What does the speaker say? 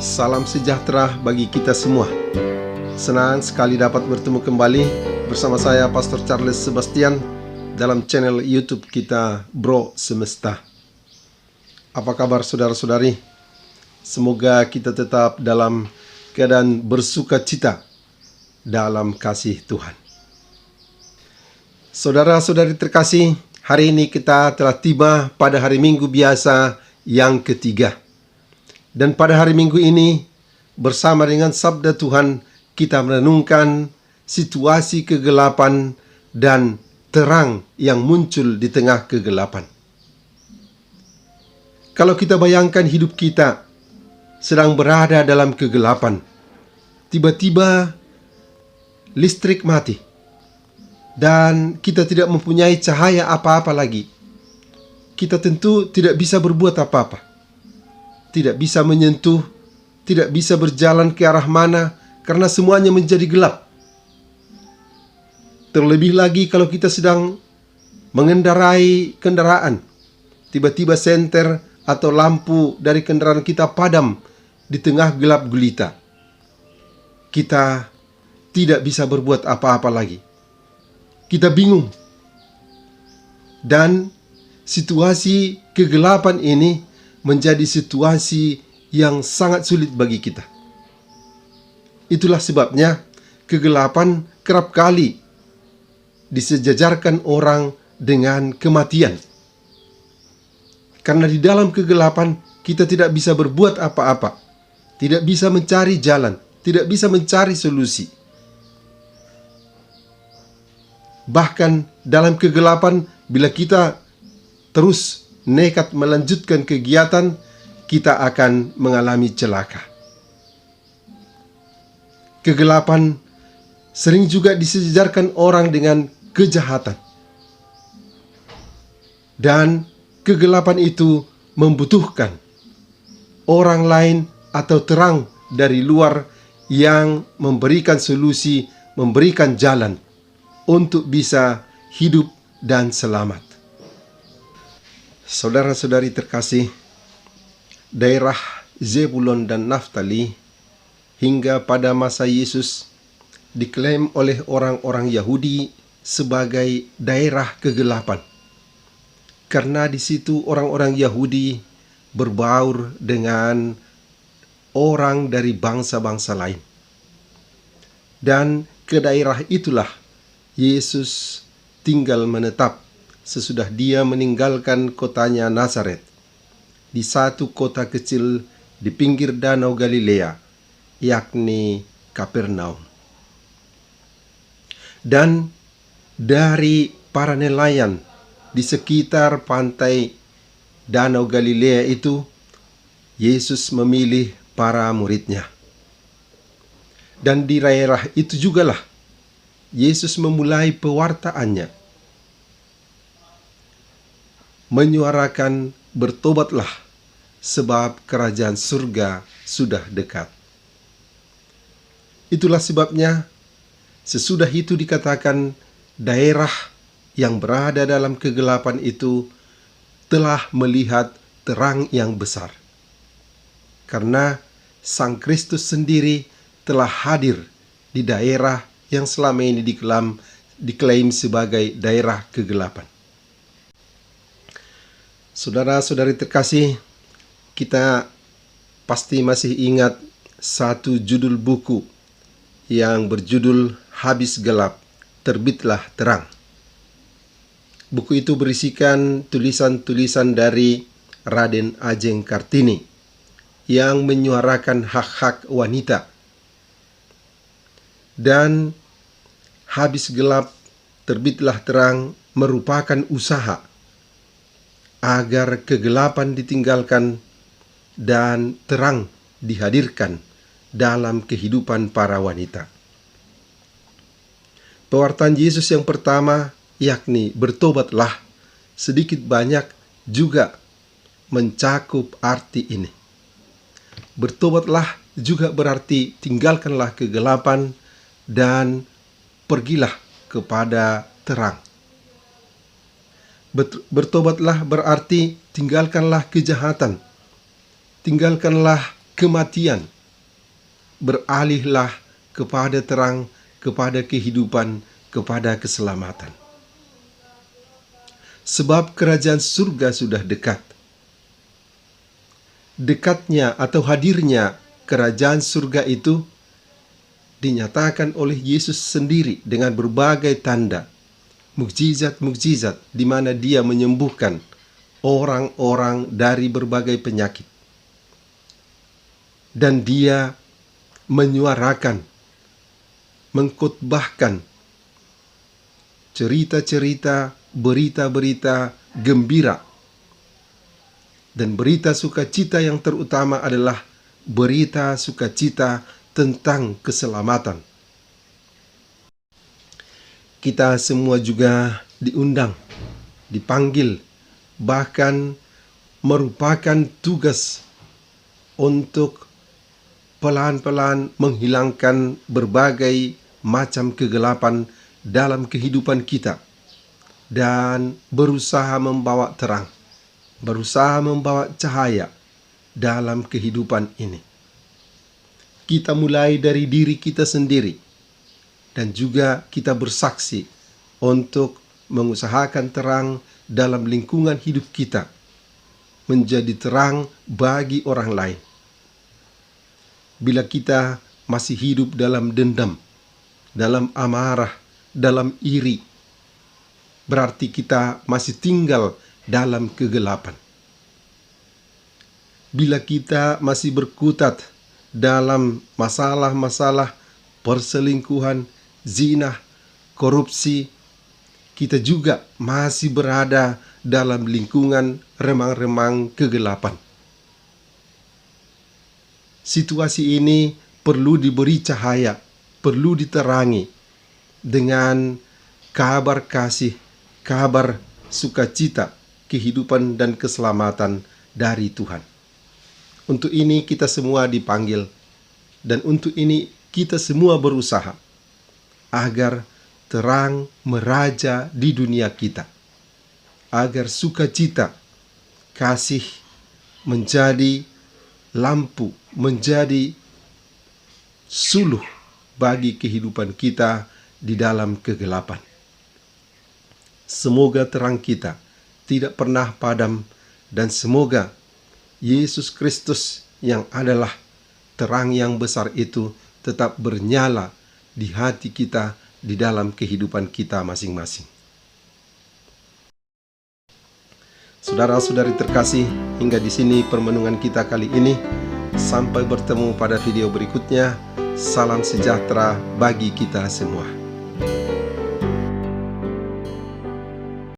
Salam sejahtera bagi kita semua. Senang sekali dapat bertemu kembali bersama saya Pastor Charles Sebastian dalam channel YouTube kita Bro Semesta. Apa kabar saudara-saudari? Semoga kita tetap dalam keadaan bersuka cita dalam kasih Tuhan. Saudara-saudari terkasih, hari ini kita telah tiba pada hari Minggu biasa yang ketiga. Dan pada hari Minggu ini, bersama dengan sabda Tuhan, kita merenungkan situasi kegelapan dan terang yang muncul di tengah kegelapan. Kalau kita bayangkan hidup kita sedang berada dalam kegelapan, tiba-tiba listrik mati, dan kita tidak mempunyai cahaya apa-apa lagi. Kita tentu tidak bisa berbuat apa-apa. Tidak bisa menyentuh, tidak bisa berjalan ke arah mana, karena semuanya menjadi gelap. Terlebih lagi kalau kita sedang mengendarai kendaraan, tiba-tiba senter atau lampu dari kendaraan kita padam di tengah gelap gulita. Kita tidak bisa berbuat apa-apa lagi. Kita bingung. Dan situasi kegelapan ini menjadi situasi yang sangat sulit bagi kita. Itulah sebabnya kegelapan kerap kali disejajarkan orang dengan kematian. Karena di dalam kegelapan kita tidak bisa berbuat apa-apa, tidak bisa mencari jalan, tidak bisa mencari solusi. Bahkan dalam kegelapan, bila kita terus nekat melanjutkan kegiatan, kita akan mengalami celaka. Kegelapan sering juga disejajarkan orang dengan kejahatan. Dan kegelapan itu membutuhkan orang lain atau terang dari luar yang memberikan solusi, memberikan jalan untuk bisa hidup dan selamat. Saudara-saudari terkasih, daerah Zebulon dan Naftali hingga pada masa Yesus diklaim oleh orang-orang Yahudi sebagai daerah kegelapan. Karena di situ orang-orang Yahudi berbaur dengan orang dari bangsa-bangsa lain. Dan ke daerah itulah Yesus tinggal menetap sesudah dia meninggalkan kotanya Nazaret di satu kota kecil di pinggir danau Galilea, yakni Kapernaum. Dan dari para nelayan di sekitar pantai danau Galilea itu, Yesus memilih para muridnya. Dan di daerah itu jugalah Yesus memulai pewartaannya, menyuarakan bertobatlah sebab kerajaan surga sudah dekat. Itulah sebabnya sesudah itu dikatakan daerah yang berada dalam kegelapan itu telah melihat terang yang besar. Karena Sang Kristus sendiri telah hadir di daerah yang selama ini diklaim sebagai daerah kegelapan. Saudara-saudari terkasih, kita pasti masih ingat satu judul buku yang berjudul Habis Gelap, Terbitlah Terang. Buku itu berisikan tulisan-tulisan dari Raden Ajeng Kartini yang menyuarakan hak-hak wanita. Dan Habis Gelap, Terbitlah Terang merupakan usaha agar kegelapan ditinggalkan dan terang dihadirkan dalam kehidupan para wanita. Pewartaan Yesus yang pertama, yakni bertobatlah, sedikit banyak juga mencakup arti ini. Bertobatlah juga berarti tinggalkanlah kegelapan dan pergilah kepada terang. Bertobatlah berarti tinggalkanlah kejahatan, tinggalkanlah kematian, beralihlah kepada terang, kepada kehidupan, kepada keselamatan. Sebab kerajaan surga sudah dekat. Dekatnya atau hadirnya kerajaan surga itu dinyatakan oleh Yesus sendiri dengan berbagai tanda, mukjizat-mukjizat di mana Dia menyembuhkan orang-orang dari berbagai penyakit. Dan Dia menyuarakan, mengkhotbahkan cerita-cerita, berita-berita gembira. Dan berita sukacita yang terutama adalah berita sukacita tentang keselamatan. Kita semua juga diundang, dipanggil, bahkan merupakan tugas untuk pelan-pelan menghilangkan berbagai macam kegelapan dalam kehidupan kita dan berusaha membawa terang, berusaha membawa cahaya dalam kehidupan ini. Kita mulai dari diri kita sendiri dan juga kita bersaksi untuk mengusahakan terang dalam lingkungan hidup kita, menjadi terang bagi orang lain. Bila kita masih hidup dalam dendam, dalam amarah, dalam iri, berarti kita masih tinggal dalam kegelapan. Bila kita masih berkutat dalam masalah-masalah perselingkuhan, zina, korupsi, kita juga masih berada dalam lingkungan remang-remang kegelapan. Situasi ini perlu diberi cahaya, perlu diterangi dengan kabar kasih, kabar sukacita, kehidupan dan keselamatan dari Tuhan. Untuk ini kita semua dipanggil, dan untuk ini kita semua berusaha agar terang meraja di dunia kita, agar sukacita, kasih menjadi lampu, menjadi suluh bagi kehidupan kita di dalam kegelapan. Semoga terang kita tidak pernah padam, dan semoga Yesus Kristus yang adalah terang yang besar itu tetap bernyala di hati kita, di dalam kehidupan kita masing-masing. Saudara-saudari terkasih, hingga di sini permenungan kita kali ini. Sampai bertemu pada video berikutnya. Salam sejahtera bagi kita semua.